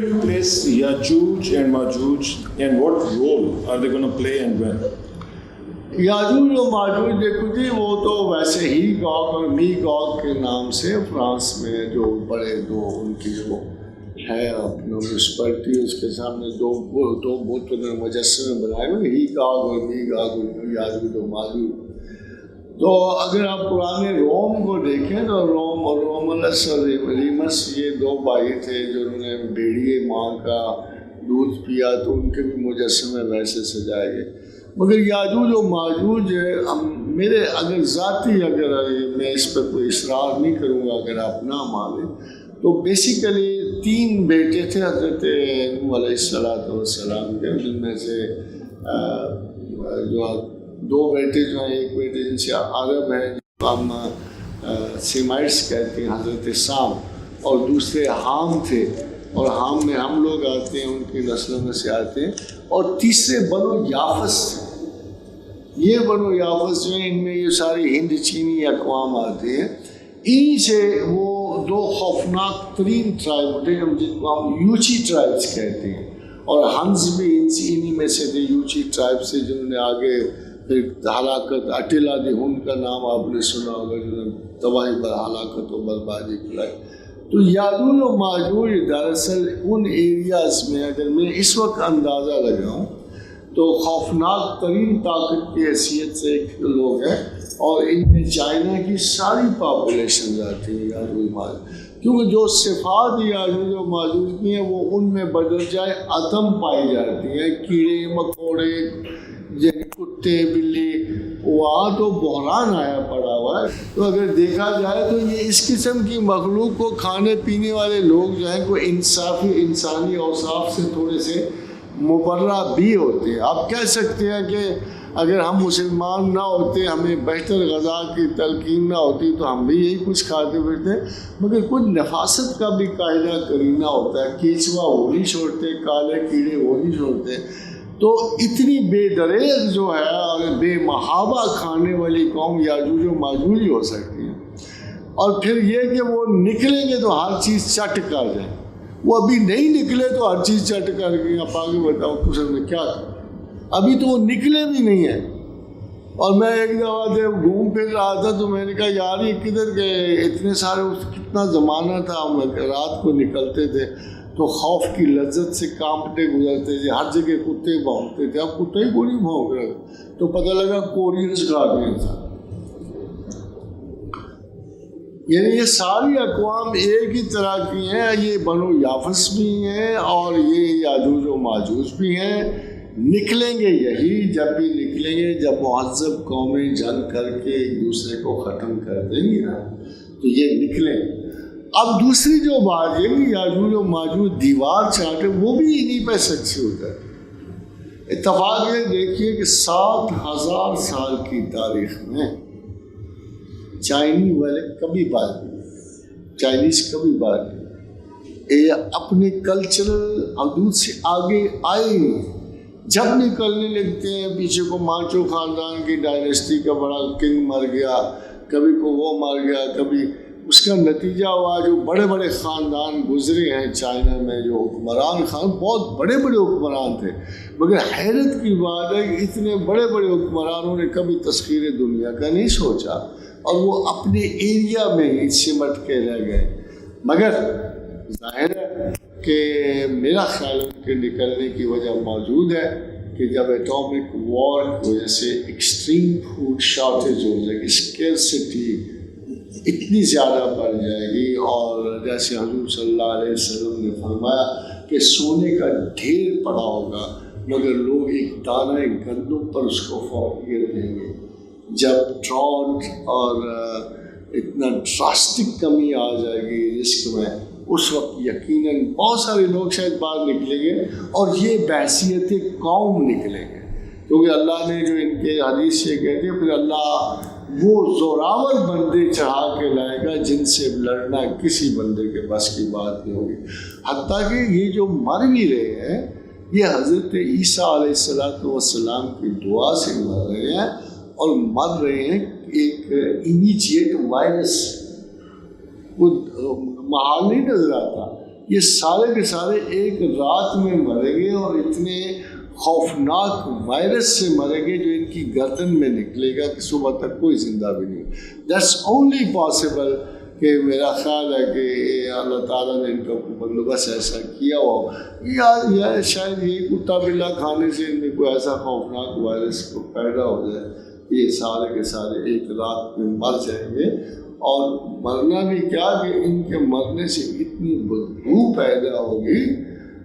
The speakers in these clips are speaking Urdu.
do you place Yajuj and Majuj, and what role are they going to play and when? یاجوج و ماجوج دیکھو جی وہ تو ویسے ہی گاگ اور می گاگ کے نام سے فرانس میں جو بڑے دو ان کی جو ہے اپنا میونسپلٹی اس کے سامنے دو بتوں مجسمے بنائے ہوئے ہی گاگ اور می گاگ یاجوج و ماجوج. تو اگر آپ پرانے روم کو دیکھیں تو روملس اور ریمس یہ دو بھائی تھے جنہوں نے بھیڑیے ماں کا دودھ پیا تو ان کے بھی مجسمے ویسے سجائے گئے. مگر یاجوج و ماجوج میرے اگر ذاتی میں اس پر کوئی اصرار نہیں کروں گا اگر آپ نہ مانیں تو بیسیکلی 3 بیٹے تھے حضرت نوح علیہ السلام کے، جن میں سے جو 2 بیٹے جو ہیں، ایک بیٹے جن سے عرب ہیں جو ہم سیمائٹس کہتے ہیں حضرت سام، اور دوسرے حام تھے اور حام میں ہم لوگ آتے ہیں، ان کی نسلوں میں سے آتے ہیں، اور تیسرے بنو یافس تھے. یہ بنو یافس جو ہیں ان میں یہ ساری ہند چینی اقوام آتے ہیں. انہی سے وہ 2 خوفناک ترین ٹرائب ہوتے ہیں جن کو ہم یوچی ٹرائبس کہتے ہیں، اور ہنز بھی انہی میں سے تھے یوچی ٹرائب سے، جنہوں نے آگے پھر ہلاکت اٹیلا دی ہن کا نام آپ نے سنا ہوگا، جنہوں نے تباہی پر ہلاکت و بربادی کرائی. تو یاجوج و ماجوج دراصل ان ایریاز میں اگر میں اس وقت اندازہ لگاؤں تو خوفناک ترین طاقت کی حیثیت سے ایک لوگ ہیں، اور ان میں چائنا کی ساری پاپولیشن آتی ہے یاجوج و ماجوج، کیونکہ جو صفات یاجوج و ماجوج کی ہیں وہ ان میں بدل جائے عدم پائی جاتی ہیں. کیڑے مکوڑے کتے بلی، وہاں تو بحران آیا پڑا ہوا ہے. تو اگر دیکھا جائے تو یہ اس قسم کی مخلوق کو کھانے پینے والے لوگ جو ہیں کوئی انسانی اوصاف سے تھوڑے سے مبرہ بھی ہوتے ہیں. آپ کہہ سکتے ہیں کہ اگر ہم مسلمان نہ ہوتے، ہمیں بہتر غذا کی تلقین نہ ہوتی تو ہم بھی یہی کچھ کھاتے پھرتے، مگر کچھ نفاست کا بھی قاعدہ کرینہ ہوتا ہے. کیچوا وہ نہیں چھوڑتے، کالے کیڑے وہ نہیں چھوڑتے. تو اتنی بے دریغ جو ہے اور بے محابہ کھانے والی قوم یاجوج و ماجوج ہی ہو سکتی ہے. اور پھر یہ کہ وہ نکلیں گے تو ہر چیز چٹ کر جائیں، وہ ابھی نہیں نکلے تو ہر چیز چٹ کر گئے. آپ آگے بتاؤ کچھ میں کیا کریں، ابھی تو وہ نکلے بھی نہیں ہیں. اور میں ایک دفعہ جب گھوم پھر رہا تھا تو میں نے کہا یار یہ کدھر گئے، اتنے سارے کتنا زمانہ تھا ہم رات کو نکلتے تھے تو خوف کی لذت سے کانپتے گزرتے تھے، ہر جگہ کتے بھونکتے تھے. اب کتے ہی کو نہیں بھونک رہے تو پتہ لگا کورینس کھا گیا تھا. یعنی یہ ساری اقوام ایک ہی طرح کی ہیں، یہ بنو یافس بھی ہیں اور یہ یاجوج و ماجوج بھی ہیں. نکلیں گے یہی، جب بھی نکلیں گے جب مہذب قومیں جنگ کر کے ایک دوسرے کو ختم کر دیں گی نا تو یہ نکلیں. اب دوسری جو بات یہ کہ یاجوج و ماجوج دیوار چاہتے وہ بھی انہی پہ سچی ہوتا ہے. اتفاق یہ دیکھیے کہ 7000 سال کی تاریخ میں چائنی والے کبھی بات نہیں، چائنیز کبھی بات نہیں، اپنے کلچرل حدود سے آگے آئے نہیں. جب نکلنے لگتے ہیں پیچھے کو مانچو خاندان کی ڈائنیسٹی کا بڑا کنگ مر گیا، کبھی کو وہ مر گیا، کبھی اس کا نتیجہ ہوا جو بڑے بڑے خاندان گزرے ہیں چائنا میں، جو حکمران بہت بڑے بڑے حکمران تھے. مگر حیرت کی بات ہے کہ اتنے بڑے بڑے حکمرانوں نے کبھی تسخیر دنیا کا نہیں سوچا اور وہ اپنے ایریا میں ہی سمٹ کے رہ گئے. مگر ظاہر ہے کہ میرا خیال ان کے نکلنے کی وجہ موجود ہے کہ جب ایٹامک وار کی وجہ سے ایکسٹریم فوڈ شارٹیج ہو جائے گی، اسکیرسٹی اتنی زیادہ بڑھ جائے گی، اور جیسے حضور صلی اللہ علیہ وسلم نے فرمایا کہ سونے کا ڈھیر پڑا ہوگا مگر لوگ ایک دانہ گندم پر اس کو فوقیت دیں گے. جب ڈراؤٹ اور اتنا ڈراسٹک کمی آ جائے گی رزق میں، اس وقت یقیناً بہت سارے لوگ شاید باہر نکلیں گے اور یہ بحیثیت قوم نکلیں گے، کیونکہ اللہ نے جو ان کے حدیث سے کہتے ہیں پھر اللہ وہ زوراور بندے چڑھا کے لائے گا جن سے لڑنا کسی بندے کے بس کی بات نہیں ہوگی. حتیٰ کہ یہ جو مر بھی رہے ہیں یہ حضرت عیسیٰ علیہ السلام کی دعا سے مر رہے ہیں، اور مر رہے ہیں ایک امیجیٹ وائرس. وہ محال نہیں نظر آتا یہ سارے کے سارے ایک رات میں مریں گے اور اتنے خوفناک وائرس سے مریں گے جو ان کی گردن میں نکلے گا کہ صبح تک کوئی زندہ بھی نہیں. دیٹس اونلی پاسبل کہ میرا خیال ہے کہ اللہ تعالیٰ نے ان کا بندوبست ایسا کیا ہو یا شاید یہ کتا بلا کھانے سے ان میں کوئی ایسا خوفناک وائرس کو پیدا ہو جائے یہ سارے کے سارے ایک رات میں مر جائیں گے. اور مرنا بھی کیا کہ ان کے مرنے سے اتنی بدبو پیدا ہوگی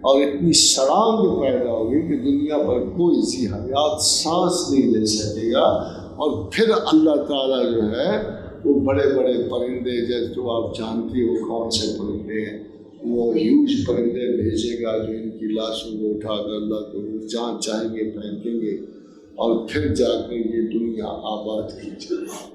اور اتنی سڑانگ پیدا ہوگی کہ دنیا پر کوئی ذی حیات سانس نہیں لے سکے گا. اور پھر اللہ تعالیٰ جو ہے وہ بڑے بڑے پرندے جیسے جو آپ جانتی ہو کون سے پرندے ہیں وہ ہیوج پرندے بھیجے گا جو ان کی لاشوں کو اٹھا کر اللہ کو جہاں چاہیں گے پھینکیں گے اور پھر جا کر یہ دنیا آباد کی جائے.